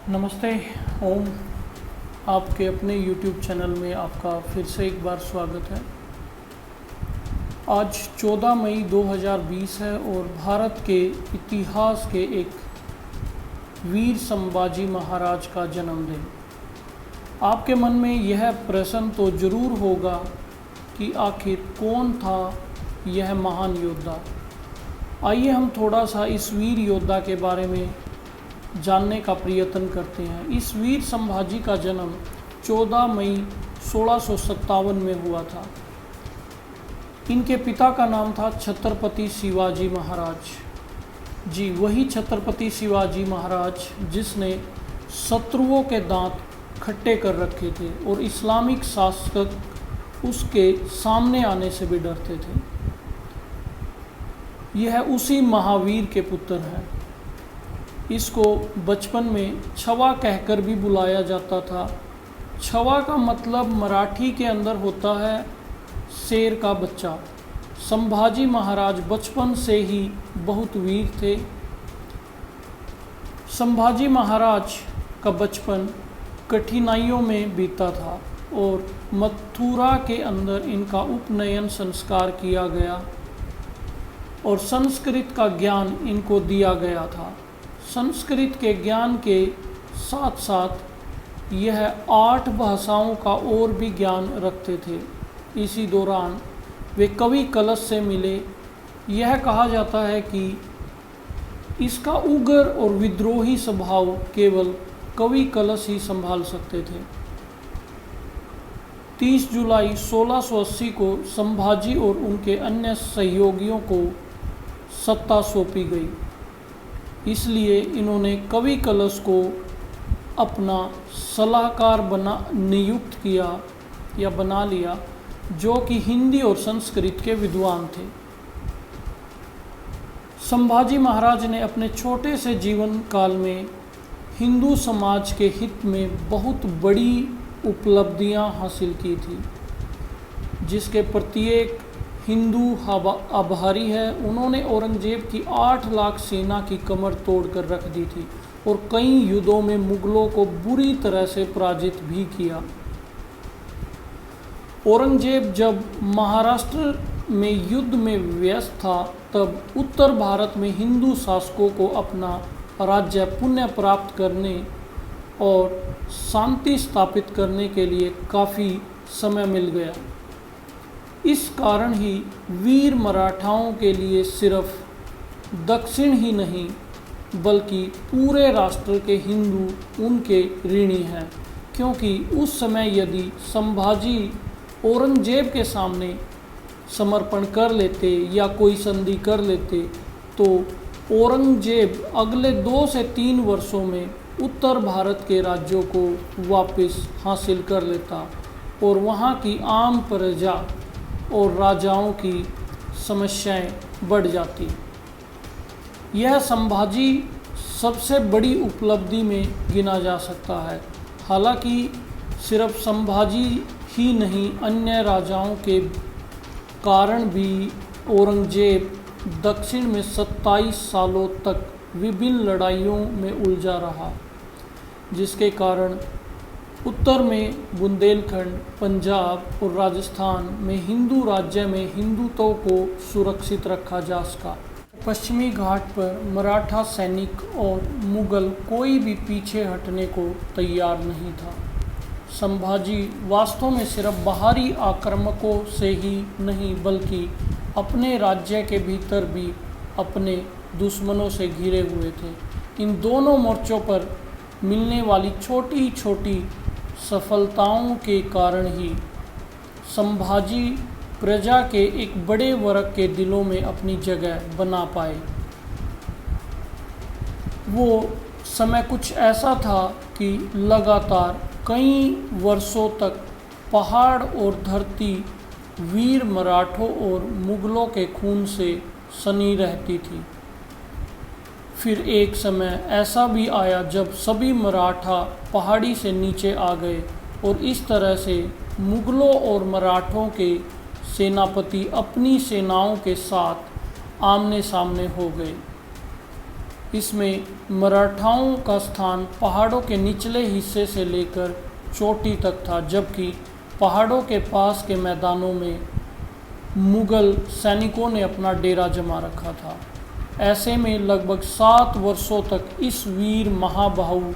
नमस्ते ओम। आपके अपने YouTube चैनल में आपका फिर से एक बार स्वागत है। आज 14 मई 2020 है और भारत के इतिहास के एक वीर संभाजी महाराज का जन्मदिन। आपके मन में यह प्रश्न तो जरूर होगा कि आखिर कौन था यह महान योद्धा। आइए हम थोड़ा सा इस वीर योद्धा के बारे में जानने का प्रयत्न करते हैं। इस वीर संभाजी का जन्म 14 मई 1657 में हुआ था। इनके पिता का नाम था छत्रपति शिवाजी महाराज। जी वही छत्रपति शिवाजी महाराज जिसने शत्रुओं के दांत खट्टे कर रखे थे और इस्लामिक शासक उसके सामने आने से भी डरते थे। यह उसी महावीर के पुत्र हैं। इसको बचपन में छवा कहकर भी बुलाया जाता था। छवा का मतलब मराठी के अंदर होता है शेर का बच्चा। संभाजी महाराज बचपन से ही बहुत वीर थे। संभाजी महाराज का बचपन कठिनाइयों में बीता था और मथुरा के अंदर इनका उपनयन संस्कार किया गया और संस्कृत का ज्ञान इनको दिया गया था। संस्कृत के ज्ञान के साथ साथ यह 8 भाषाओं का और भी ज्ञान रखते थे। इसी दौरान वे कवि कलश से मिले। यह कहा जाता है कि इसका उग्र और विद्रोही स्वभाव केवल कवि कलश ही संभाल सकते थे। 30 जुलाई 1680 को संभाजी और उनके अन्य सहयोगियों को सत्ता सौंपी गई। इसलिए इन्होंने कवि कलश को अपना सलाहकार नियुक्त किया या बना लिया, जो कि हिंदी और संस्कृत के विद्वान थे। संभाजी महाराज ने अपने छोटे से जीवन काल में हिंदू समाज के हित में बहुत बड़ी उपलब्धियां हासिल की थी, जिसके प्रत्येक हिंदू आभारी है। उन्होंने औरंगजेब की 8 लाख सेना की कमर तोड़कर रख दी थी और कई युद्धों में मुगलों को बुरी तरह से पराजित भी किया। औरंगजेब जब महाराष्ट्र में युद्ध में व्यस्त था, तब उत्तर भारत में हिंदू शासकों को अपना राज्य पुनः प्राप्त करने और शांति स्थापित करने के लिए काफ़ी समय मिल गया। इस कारण ही वीर मराठाओं के लिए सिर्फ दक्षिण ही नहीं बल्कि पूरे राष्ट्र के हिंदू उनके ऋणी हैं, क्योंकि उस समय यदि संभाजी औरंगजेब के सामने समर्पण कर लेते या कोई संधि कर लेते तो औरंगजेब अगले 2 से 3 वर्षों में उत्तर भारत के राज्यों को वापस हासिल कर लेता और वहाँ की आम प्रजा और राजाओं की समस्याएं बढ़ जाती। यह संभाजी सबसे बड़ी उपलब्धि में गिना जा सकता है। हालांकि सिर्फ संभाजी ही नहीं, अन्य राजाओं के कारण भी औरंगजेब दक्षिण में 27 सालों तक विभिन्न लड़ाइयों में उलझा रहा, जिसके कारण उत्तर में बुंदेलखंड, पंजाब और राजस्थान में हिंदू राज्य में हिंदुत्व को सुरक्षित रखा जा सका। पश्चिमी घाट पर मराठा सैनिक और मुगल कोई भी पीछे हटने को तैयार नहीं था। संभाजी वास्तव में सिर्फ बाहरी आक्रामकों से ही नहीं बल्कि अपने राज्य के भीतर भी अपने दुश्मनों से घिरे हुए थे। इन दोनों मोर्चों पर मिलने वाली छोटी छोटी सफलताओं के कारण ही संभाजी प्रजा के एक बड़े वर्ग के दिलों में अपनी जगह बना पाए। वो समय कुछ ऐसा था कि लगातार कई वर्षों तक पहाड़ और धरती वीर मराठों और मुगलों के खून से सनी रहती थी। फिर एक समय ऐसा भी आया जब सभी मराठा पहाड़ी से नीचे आ गए और इस तरह से मुगलों और मराठों के सेनापति अपनी सेनाओं के साथ आमने सामने हो गए। इसमें मराठाओं का स्थान पहाड़ों के निचले हिस्से से लेकर चोटी तक था, जबकि पहाड़ों के पास के मैदानों में मुगल सैनिकों ने अपना डेरा जमा रखा था। ऐसे में लगभग 7 वर्षों तक इस वीर महाबाहु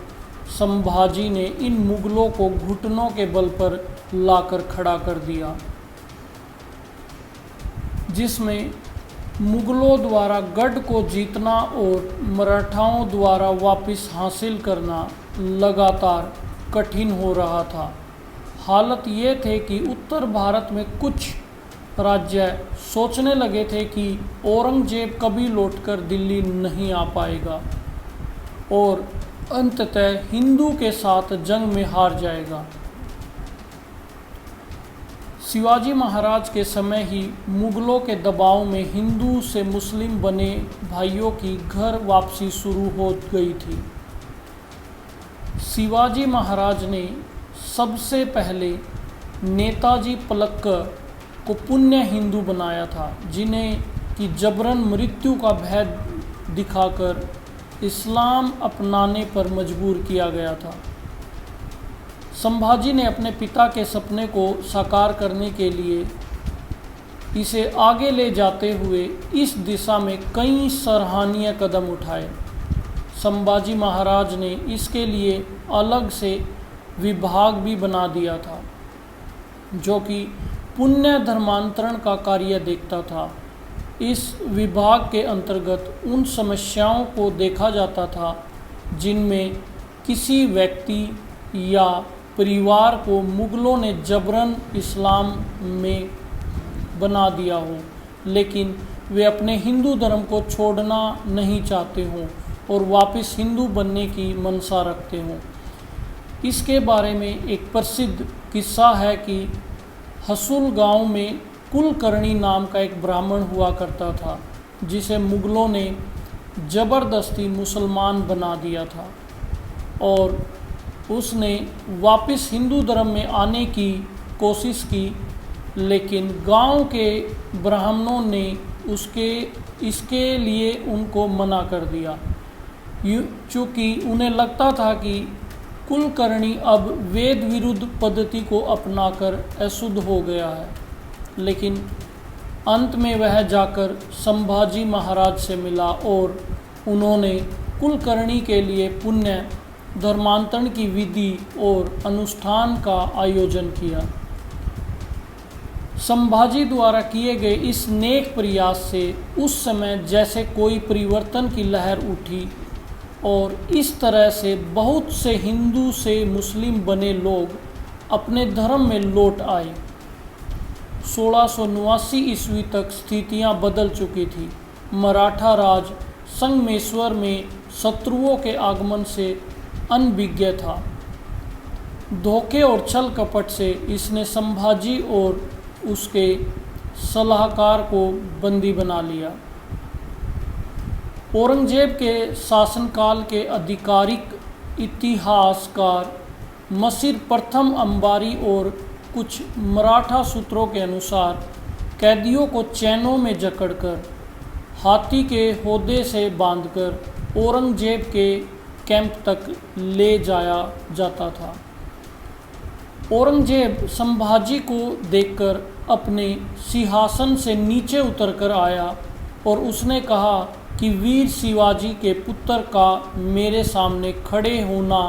संभाजी ने इन मुगलों को घुटनों के बल पर लाकर खड़ा कर दिया, जिसमें मुगलों द्वारा गढ़ को जीतना और मराठाओं द्वारा वापस हासिल करना लगातार कठिन हो रहा था। हालत ये थे कि उत्तर भारत में कुछ राज्य सोचने लगे थे कि औरंगजेब कभी लौटकर दिल्ली नहीं आ पाएगा और अंततः हिंदू के साथ जंग में हार जाएगा। शिवाजी महाराज के समय ही मुगलों के दबाव में हिंदू से मुस्लिम बने भाइयों की घर वापसी शुरू हो गई थी। शिवाजी महाराज ने सबसे पहले नेताजी पलक्कर को पुण्य हिंदू बनाया था, जिन्हें कि जबरन मृत्यु का भय दिखाकर इस्लाम अपनाने पर मजबूर किया गया था। संभाजी ने अपने पिता के सपने को साकार करने के लिए इसे आगे ले जाते हुए इस दिशा में कई सराहनीय कदम उठाए। संभाजी महाराज ने इसके लिए अलग से विभाग भी बना दिया था, जो कि पुण्य धर्मांतरण का कार्य देखता था। इस विभाग के अंतर्गत उन समस्याओं को देखा जाता था जिनमें किसी व्यक्ति या परिवार को मुगलों ने जबरन इस्लाम में बना दिया हो, लेकिन वे अपने हिंदू धर्म को छोड़ना नहीं चाहते हों और वापस हिंदू बनने की मनसा रखते हों। इसके बारे में एक प्रसिद्ध किस्सा है कि हसूल गांव में कुलकर्णी नाम का एक ब्राह्मण हुआ करता था, जिसे मुगलों ने ज़बरदस्ती मुसलमान बना दिया था और उसने वापस हिंदू धर्म में आने की कोशिश की, लेकिन गांव के ब्राह्मणों ने इसके लिए उनको मना कर दिया, चूँकि उन्हें लगता था कि कुलकर्णी अब वेद विरुद्ध पद्धति को अपनाकर अशुद्ध हो गया है। लेकिन अंत में वह जाकर संभाजी महाराज से मिला और उन्होंने कुलकर्णी के लिए पुण्य धर्मांतरण की विधि और अनुष्ठान का आयोजन किया। संभाजी द्वारा किए गए इस नेक प्रयास से उस समय जैसे कोई परिवर्तन की लहर उठी और इस तरह से बहुत से हिंदू से मुस्लिम बने लोग अपने धर्म में लौट आए। 1689 ईस्वी तक स्थितियां बदल चुकी थी। मराठा राज संगमेश्वर में शत्रुओं के आगमन से अनभिज्ञ था। धोखे और छल कपट से इसने संभाजी और उसके सलाहकार को बंदी बना लिया। औरंगजेब के शासनकाल के आधिकारिक इतिहासकार मसीर प्रथम अंबारी और कुछ मराठा सूत्रों के अनुसार कैदियों को चैनों में जकड़कर हाथी के हौदे से बांधकर औरंगजेब के कैंप तक ले जाया जाता था। औरंगजेब संभाजी को देखकर अपने सिंहासन से नीचे उतरकर आया और उसने कहा कि वीर शिवाजी के पुत्र का मेरे सामने खड़े होना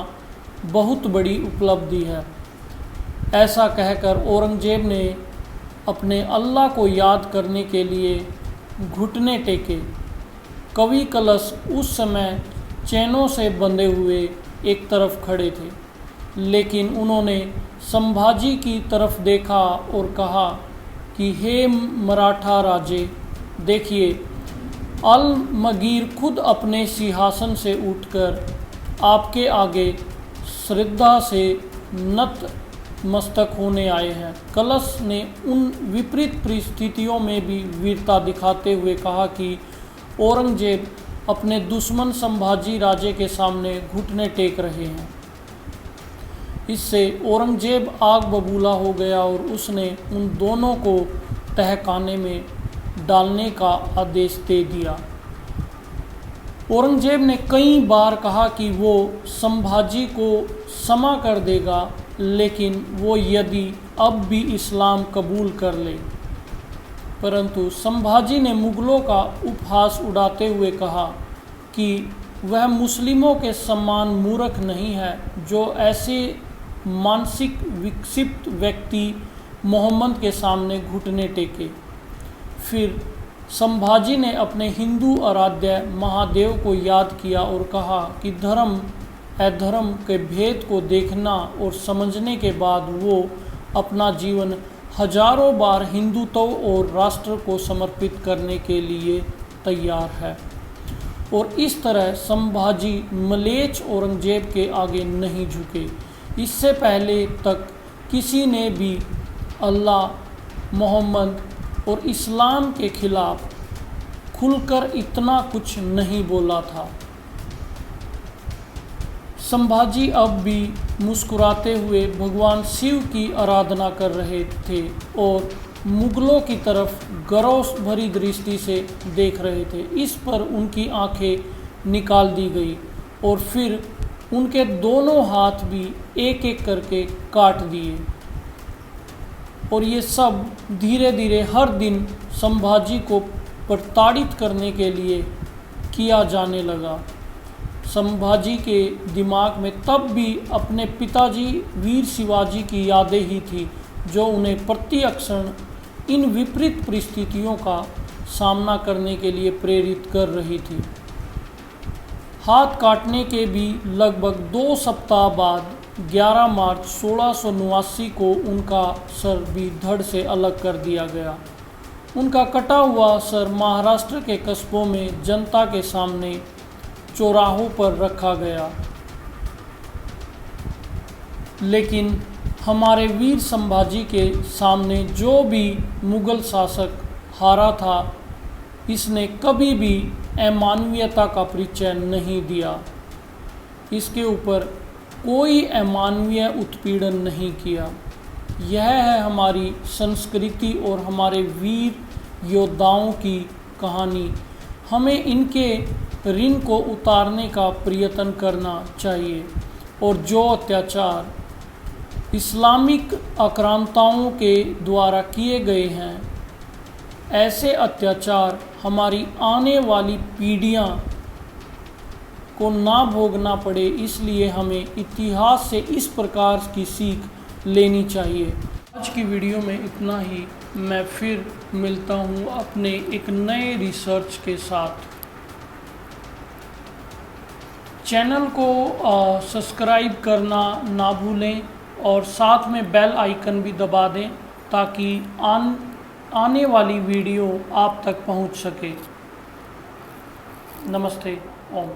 बहुत बड़ी उपलब्धि है। ऐसा कहकर औरंगजेब ने अपने अल्लाह को याद करने के लिए घुटने टेके। कवि कलश उस समय चैनों से बंधे हुए एक तरफ खड़े थे, लेकिन उन्होंने संभाजी की तरफ देखा और कहा कि हे मराठा राजे, देखिए अलमगीर खुद अपने सिंहासन से उठकर आपके आगे श्रद्धा से नत मस्तक होने आए हैं। कलश ने उन विपरीत परिस्थितियों में भी वीरता दिखाते हुए कहा कि औरंगजेब अपने दुश्मन संभाजी राजे के सामने घुटने टेक रहे हैं। इससे औरंगजेब आग बबूला हो गया और उसने उन दोनों को तहखाने में डालने का आदेश दे दिया। औरंगजेब ने कई बार कहा कि वो संभाजी को क्षमा कर देगा, लेकिन वो यदि अब भी इस्लाम कबूल कर ले। परंतु संभाजी ने मुगलों का उपहास उड़ाते हुए कहा कि वह मुस्लिमों के समान मूर्ख नहीं है जो ऐसे मानसिक विक्षिप्त व्यक्ति मोहम्मद के सामने घुटने टेके। फिर संभाजी ने अपने हिंदू आराध्य महादेव को याद किया और कहा कि धर्म अधर्म के भेद को देखना और समझने के बाद वो अपना जीवन हजारों बार हिंदुत्व और राष्ट्र को समर्पित करने के लिए तैयार है। और इस तरह संभाजी मलेच्छ औरंगजेब के आगे नहीं झुके। इससे पहले तक किसी ने भी अल्लाह, मोहम्मद और इस्लाम के खिलाफ खुलकर इतना कुछ नहीं बोला था। संभाजी अब भी मुस्कुराते हुए भगवान शिव की आराधना कर रहे थे और मुगलों की तरफ गर्व भरी दृष्टि से देख रहे थे। इस पर उनकी आंखें निकाल दी गई और फिर उनके दोनों हाथ भी एक एक करके काट दिए। और ये सब धीरे धीरे हर दिन संभाजी को प्रताड़ित करने के लिए किया जाने लगा। संभाजी के दिमाग में तब भी अपने पिताजी वीर शिवाजी की यादें ही थी, जो उन्हें प्रतिक्षण इन विपरीत परिस्थितियों का सामना करने के लिए प्रेरित कर रही थी। हाथ काटने के भी लगभग 2 सप्ताह बाद 11 मार्च 1679 को उनका सर भी धड़ से अलग कर दिया गया। उनका कटा हुआ सर महाराष्ट्र के कस्बों में जनता के सामने चौराहों पर रखा गया। लेकिन हमारे वीर संभाजी के सामने जो भी मुगल शासक हारा था, इसने कभी भी अमानवीयता का परिचय नहीं दिया। इसके ऊपर कोई अमानवीय उत्पीड़न नहीं किया। यह है हमारी संस्कृति और हमारे वीर योद्धाओं की कहानी। हमें इनके ऋण को उतारने का प्रयत्न करना चाहिए और जो अत्याचार इस्लामिक आक्रांताओं के द्वारा किए गए हैं, ऐसे अत्याचार हमारी आने वाली पीढ़ियां को ना भोगना पड़े, इसलिए हमें इतिहास से इस प्रकार की सीख लेनी चाहिए। आज की वीडियो में इतना ही। मैं फिर मिलता हूँ अपने एक नए रिसर्च के साथ। चैनल को सब्सक्राइब करना ना भूलें और साथ में बेल आइकन भी दबा दें ताकि आने वाली वीडियो आप तक पहुंच सके। नमस्ते। ओम।